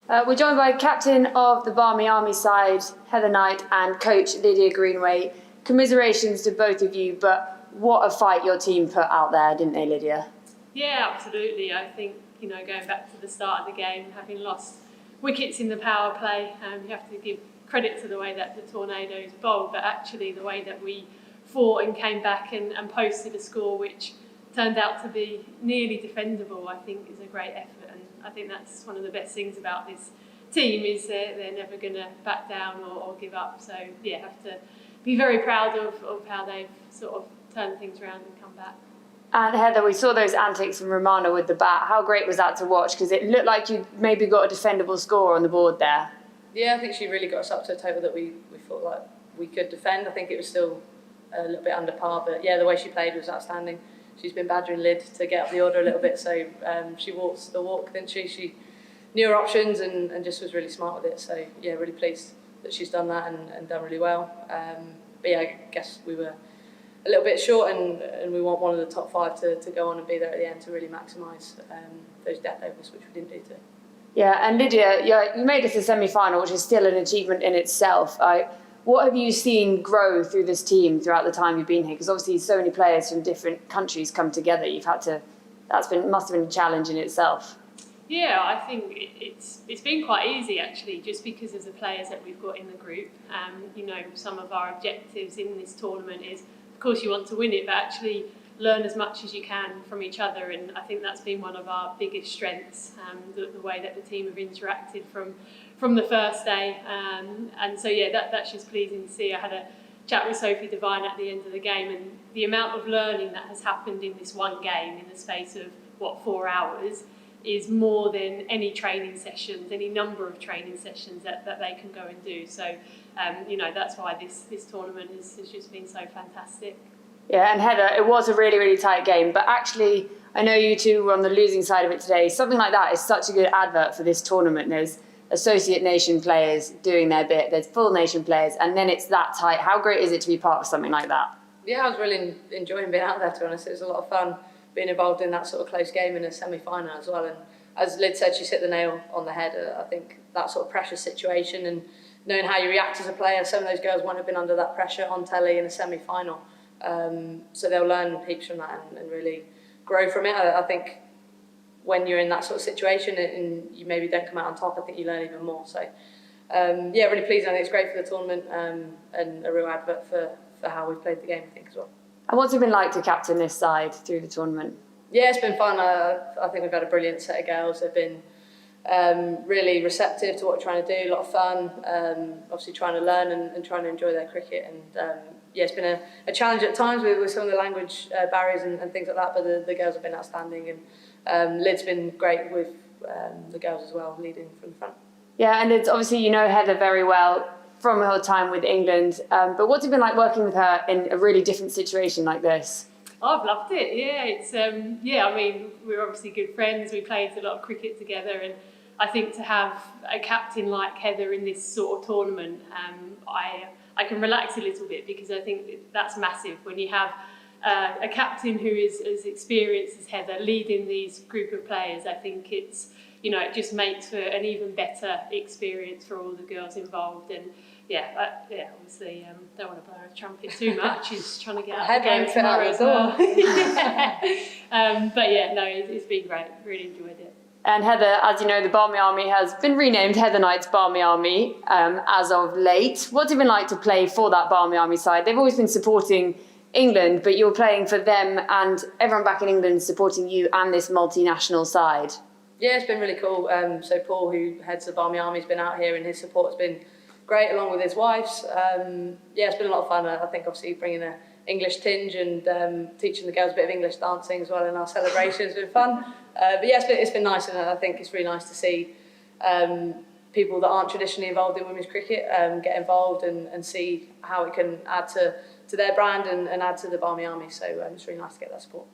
We're joined by captain of the Barmy Army side, Heather Knight, and coach Lydia Greenway. Commiserations to both of you, but what a fight your team put out there, didn't they, Lydia? Yeah, absolutely. I think, going back to the start of the game, having lost wickets in the power play, you have to give credit to the way that the Tornadoes bowled, but actually the way that we fought and came back and posted a score which turned out to be nearly defendable, I think is a great effort. And I think that's one of the best things about this team is they're never going to back down or give up. So, yeah, have to be very proud of how they've sort of turned things around and come back. And Heather, we saw those antics from Romana with the bat. How great was that to watch? Because it looked like you maybe got a defendable score on the board there. Yeah, I think she really got us up to a total that we thought like we could defend. I think it was still a little bit under par, but yeah, the way she played was outstanding. She's been badgering Lyd to get up the order a little bit, so she walked the walk, didn't she? She knew her options and just was really smart with it. So yeah, really pleased that she's done that and done really well. But yeah, I guess we were a little bit short and we want one of the top five to go on and be there at the end to really maximise those death overs, which we didn't do today. Yeah, and Lydia, you made it to the semi-final, which is still an achievement in itself. What have you seen grow through this team throughout the time you've been here? Because obviously so many players from different countries come together. Must have been a challenge in itself. Yeah, I think it's been quite easy actually, just because of the players that we've got in the group. Some of our objectives in this tournament is, of course, you want to win it, but actually learn as much as you can from each other, and I think that's been one of our biggest strengths, the way that the team have interacted from the first day, and so yeah, that's just pleasing to see. I had a chat with Sophie Devine at the end of the game, and the amount of learning that has happened in this one game in the space of 4 hours is more than any training sessions, any number of training sessions that they can go and do. So that's why this tournament has just been so fantastic. Yeah, and Heather, it was a really, really tight game, but actually, I know you two were on the losing side of it today. Something like that is such a good advert for this tournament. There's associate nation players doing their bit, there's full nation players, and then it's that tight. How great is it to be part of something like that? Yeah, I was really enjoying being out there, to be honest. It was a lot of fun being involved in that sort of close game in a semi-final as well. And as Lyd said, she's hit the nail on the head. I think that sort of pressure situation and knowing how you react as a player, some of those girls won't have been under that pressure on telly in a semi-final. So they'll learn heaps from that and really grow from it. I think when you're in that sort of situation and you maybe don't come out on top, I think you learn even more. So yeah, really pleased. I think it's great for the tournament and a real advert for how we've played the game, I think, as well. And what's it been like to captain this side through the tournament? Yeah, it's been fun. I think we've had a brilliant set of girls. They've been really receptive to what we're trying to do, a lot of fun, obviously trying to learn and trying to enjoy their cricket. And yeah, it's been a challenge at times with some of the language barriers and things like that, but the girls have been outstanding. And Lyd's been great with the girls as well, leading from the front. Yeah, and it's obviously you know Heather very well from her time with England, but what's it been like working with her in a really different situation like this? I've loved it. Yeah, it's I mean, we're obviously good friends. We played a lot of cricket together, and I think to have a captain like Heather in this sort of tournament, I can relax a little bit, because I think that's massive when you have a captain who is as experienced as Heather leading these group of players. I think it's it just makes for an even better experience for all the girls involved. And obviously don't want to blow a trumpet too much. She's trying to get out the game tomorrow as well. But yeah, no, it's been great. Really enjoyed it. And Heather, as you know, the Barmy Army has been renamed Heather Knight's Barmy Army as of late. What's it been like to play for that Barmy Army side? They've always been supporting England, but you're playing for them and everyone back in England supporting you and this multinational side. Yeah, it's been really cool. So Paul, who heads the Barmy Army, has been out here and his support has been great, along with his wife's. Yeah, it's been a lot of fun. I think obviously bringing an English tinge and teaching the girls a bit of English dancing as well in our celebration has been fun. But yeah, it's been nice, and I think it's really nice to see people that aren't traditionally involved in women's cricket get involved and see how it can add to their brand and add to the Barmy Army. So it's really nice to get that support.